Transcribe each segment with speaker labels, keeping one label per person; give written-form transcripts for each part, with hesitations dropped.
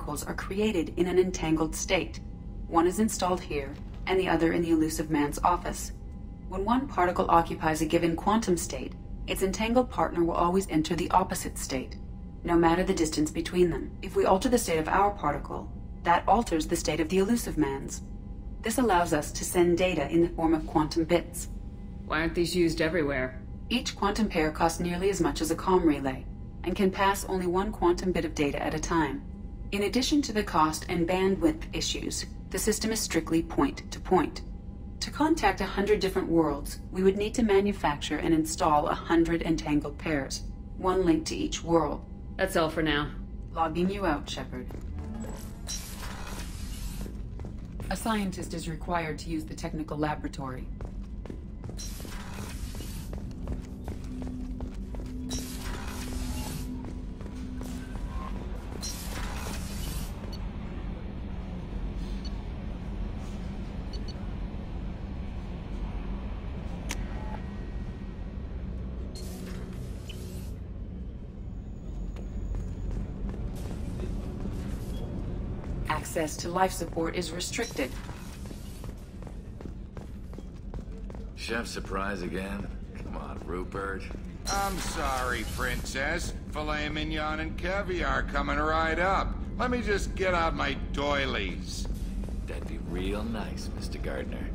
Speaker 1: particles are created in an entangled state. One is installed here, and the other in the elusive man's office. When one particle occupies a given quantum state, its entangled partner will always enter the opposite state, no matter the distance between them. If we alter the state of our particle, that alters the state of the elusive man's. This allows us to send data in the form of quantum bits.
Speaker 2: Why aren't these used everywhere?
Speaker 1: Each quantum pair costs nearly as much as a comm relay, and can pass only one quantum bit of data at a time. In addition to the cost and bandwidth issues, the system is strictly point-to-point. To contact 100 different worlds, we would need to manufacture and install 100 entangled pairs, one link to each world.
Speaker 2: That's all for now.
Speaker 1: Logging you out, Shepard. A scientist is required to use the technical laboratory. Access to life support is restricted.
Speaker 3: Chef surprise again? Come on, Rupert.
Speaker 4: I'm sorry, Princess. Filet mignon and caviar coming right up. Let me just get out my doilies.
Speaker 3: That'd be real nice, Mr. Gardner.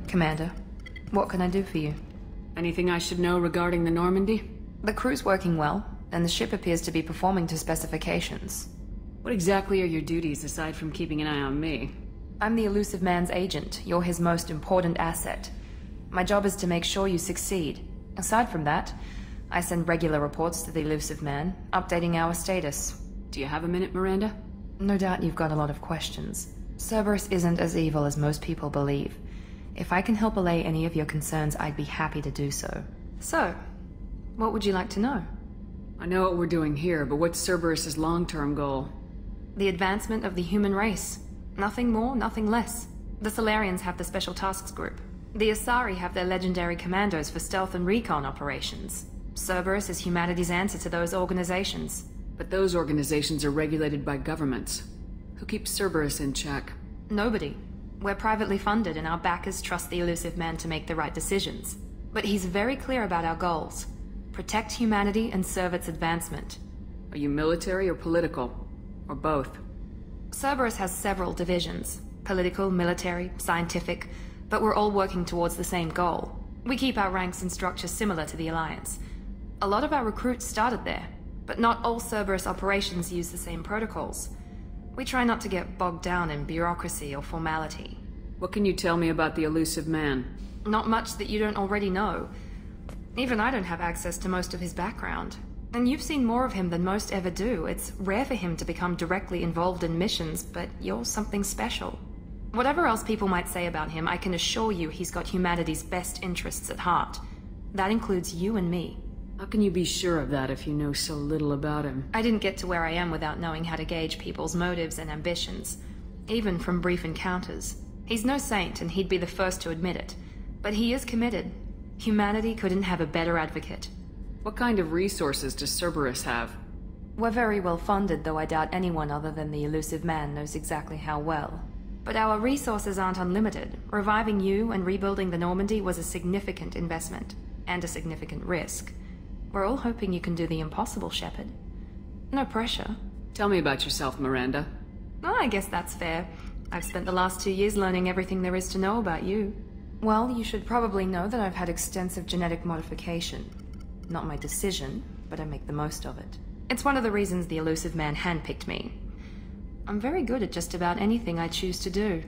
Speaker 5: Commander, what can I do for you?
Speaker 2: Anything I should know regarding the Normandy?
Speaker 5: The crew's working well, and the ship appears to be performing to specifications.
Speaker 2: What exactly are your duties aside from keeping an eye on me?
Speaker 5: I'm the elusive man's agent. You're his most important asset. My job is to make sure you succeed. Aside from that, I send regular reports to the elusive man, updating our status.
Speaker 2: Do you have a minute, Miranda?
Speaker 5: No doubt you've got a lot of questions. Cerberus isn't as evil as most people believe. If I can help allay any of your concerns, I'd be happy to do so. So, what would you like to know?
Speaker 2: I know what we're doing here, but what's Cerberus's long-term goal?
Speaker 5: The advancement of the human race. Nothing more, nothing less. The Solarians have the Special Tasks Group. The Asari have their legendary commandos for stealth and recon operations. Cerberus is humanity's answer to those organizations.
Speaker 2: But those organizations are regulated by governments. Who keeps Cerberus in check?
Speaker 5: Nobody. We're privately funded and our backers trust the elusive man to make the right decisions. But he's very clear about our goals. Protect humanity and serve its advancement.
Speaker 2: Are you military or political? Or both?
Speaker 5: Cerberus has several divisions. Political, military, scientific, but we're all working towards the same goal. We keep our ranks and structure similar to the Alliance. A lot of our recruits started there, but not all Cerberus operations use the same protocols. We try not to get bogged down in bureaucracy or formality.
Speaker 2: What can you tell me about the elusive man?
Speaker 5: Not much that you don't already know. Even I don't have access to most of his background. And you've seen more of him than most ever do. It's rare for him to become directly involved in missions, but you're something special. Whatever else people might say about him, I can assure you he's got humanity's best interests at heart. That includes you and me.
Speaker 2: How can you be sure of that if you know so little about him?
Speaker 5: I didn't get to where I am without knowing how to gauge people's motives and ambitions, even from brief encounters. He's no saint, and he'd be the first to admit it. But he is committed. Humanity couldn't have a better advocate.
Speaker 2: What kind of resources does Cerberus have?
Speaker 5: We're very well funded, though I doubt anyone other than the elusive man knows exactly how well. But our resources aren't unlimited. Reviving you and rebuilding the Normandy was a significant investment, and a significant risk. We're all hoping you can do the impossible, Shepard. No pressure.
Speaker 2: Tell me about yourself, Miranda.
Speaker 5: Oh, I guess that's fair. I've spent the last 2 years learning everything there is to know about you. Well, you should probably know that I've had extensive genetic modification. Not my decision, but I make the most of it. It's one of the reasons the elusive man handpicked me. I'm very good at just about anything I choose to do.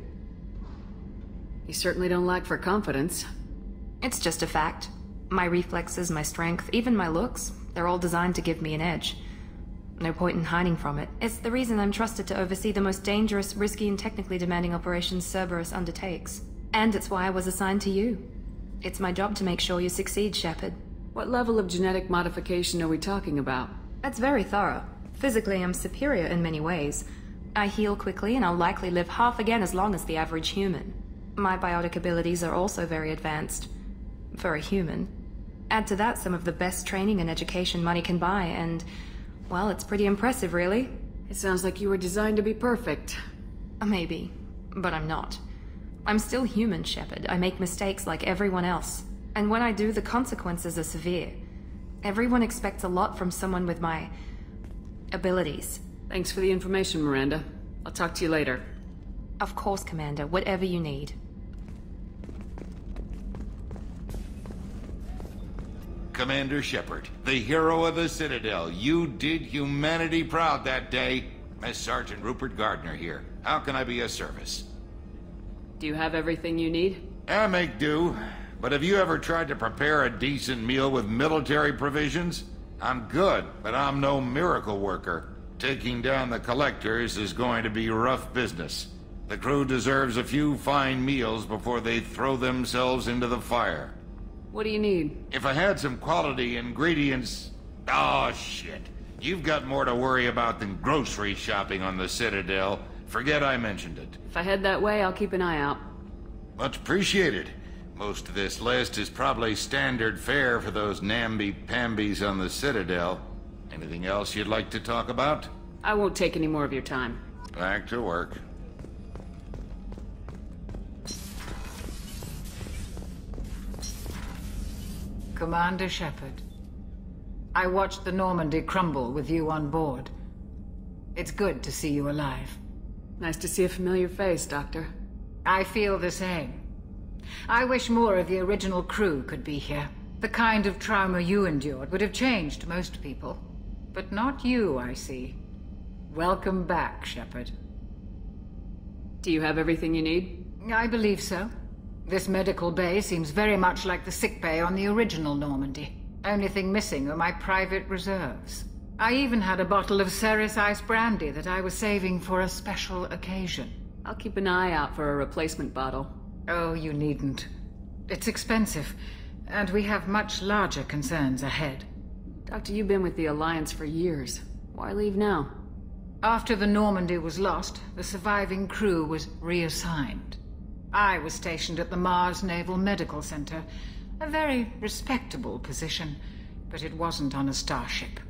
Speaker 2: You certainly don't lack for confidence.
Speaker 5: It's just a fact. My reflexes, my strength, even my looks, they're all designed to give me an edge. No point in hiding from it. It's the reason I'm trusted to oversee the most dangerous, risky, and technically demanding operations Cerberus undertakes. And it's why I was assigned to you. It's my job to make sure you succeed, Shepard.
Speaker 2: What level of genetic modification are we talking about?
Speaker 5: That's very thorough. Physically, I'm superior in many ways. I heal quickly, and I'll likely live half again as long as the average human. My biotic abilities are also very advanced. For a human. Add to that some of the best training and education money can buy, and, well, it's pretty impressive, really.
Speaker 2: It sounds like you were designed to be perfect.
Speaker 5: Maybe, but I'm not. I'm still human, Shepard. I make mistakes like everyone else. And when I do, the consequences are severe. Everyone expects a lot from someone with my abilities.
Speaker 2: Thanks for the information, Miranda. I'll talk to you later.
Speaker 5: Of course, Commander. Whatever you need.
Speaker 4: Commander Shepard, the hero of the Citadel. You did humanity proud that day. Mess Sergeant Rupert Gardner here. How can I be of service?
Speaker 2: Do you have everything you need?
Speaker 4: I make do. But have you ever tried to prepare a decent meal with military provisions? I'm good, but I'm no miracle worker. Taking down the collectors is going to be rough business. The crew deserves a few fine meals before they throw themselves into the fire.
Speaker 2: What do you need?
Speaker 4: If I had some quality ingredients... Oh, shit. You've got more to worry about than grocery shopping on the Citadel. Forget I mentioned it.
Speaker 2: If I head that way, I'll keep an eye out.
Speaker 4: Much appreciated. Most of this list is probably standard fare for those namby-pambies on the Citadel. Anything else you'd like to talk about?
Speaker 2: I won't take any more of your time.
Speaker 4: Back to work.
Speaker 6: Commander Shepard, I watched the Normandy crumble with you on board. It's good to see you alive.
Speaker 2: Nice to see a familiar face, Doctor.
Speaker 6: I feel the same. I wish more of the original crew could be here. The kind of trauma you endured would have changed most people. But not you, I see. Welcome back, Shepard.
Speaker 2: Do you have everything you need?
Speaker 6: I believe so. This medical bay seems very much like the sick bay on the original Normandy. Only thing missing are my private reserves. I even had a bottle of Ceres Ice Brandy that I was saving for a special occasion.
Speaker 2: I'll keep an eye out for a replacement bottle.
Speaker 6: Oh, you needn't. It's expensive, and we have much larger concerns ahead.
Speaker 2: Doctor, you've been with the Alliance for years. Why leave now?
Speaker 6: After the Normandy was lost, the surviving crew was reassigned. I was stationed at the Mars Naval Medical Center, a very respectable position, but it wasn't on a starship.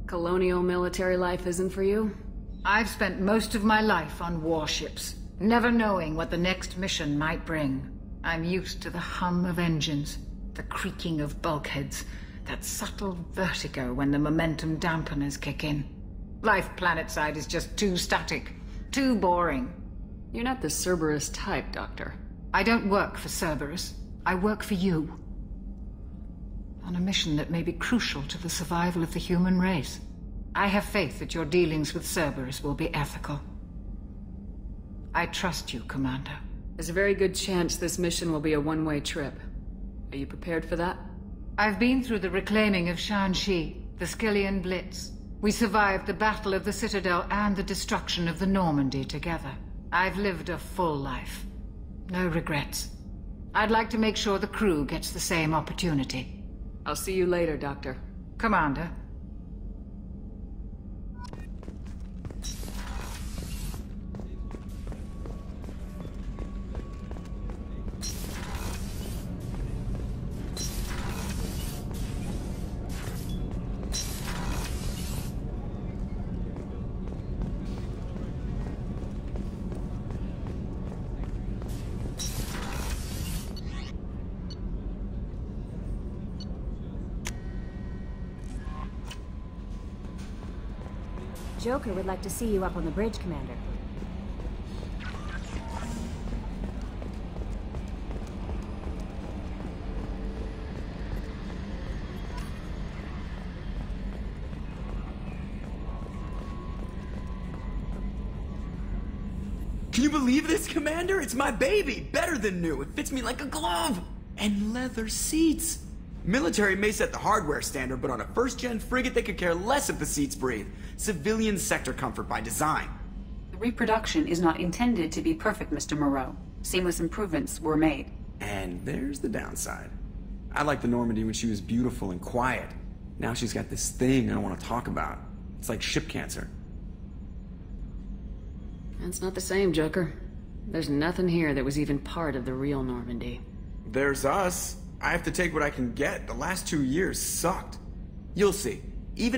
Speaker 2: Colonial military life isn't for you?
Speaker 6: I've spent most of my life on warships, never knowing what the next mission might bring. I'm used to the hum of engines, the creaking of bulkheads, that subtle vertigo when the momentum dampeners kick in. Life planetside is just too static, too boring.
Speaker 2: You're not the Cerberus type, Doctor.
Speaker 6: I don't work for Cerberus. I work for you. On a mission that may be crucial to the survival of the human race. I have faith that your dealings with Cerberus will be ethical. I trust you, Commander.
Speaker 2: There's a very good chance this mission will be a one-way trip. Are you prepared for that?
Speaker 6: I've been through the reclaiming of Shanxi, the Skyllian Blitz. We survived the Battle of the Citadel and the destruction of the Normandy together. I've lived a full life. No regrets. I'd like to make sure the crew gets the same opportunity.
Speaker 2: I'll see you later, Doctor.
Speaker 6: Commander.
Speaker 7: Joker would like to see you up on the bridge, Commander.
Speaker 8: Can you believe this, Commander? It's my baby! Better than new. It fits me like a glove! And leather seats! Military may set the hardware standard, but on a first-gen frigate they could care less if the seats breathe. Civilian sector comfort by design.
Speaker 1: The reproduction is not intended to be perfect, Mr. Moreau. Seamless improvements were made.
Speaker 8: And there's the downside. I liked the Normandy when she was beautiful and quiet. Now she's got this thing I don't want to talk about. It's like ship cancer.
Speaker 2: That's not the same, Joker. There's nothing here that was even part of the real Normandy.
Speaker 8: There's us. I have to take what I can get. The last 2 years sucked. You'll see. Even if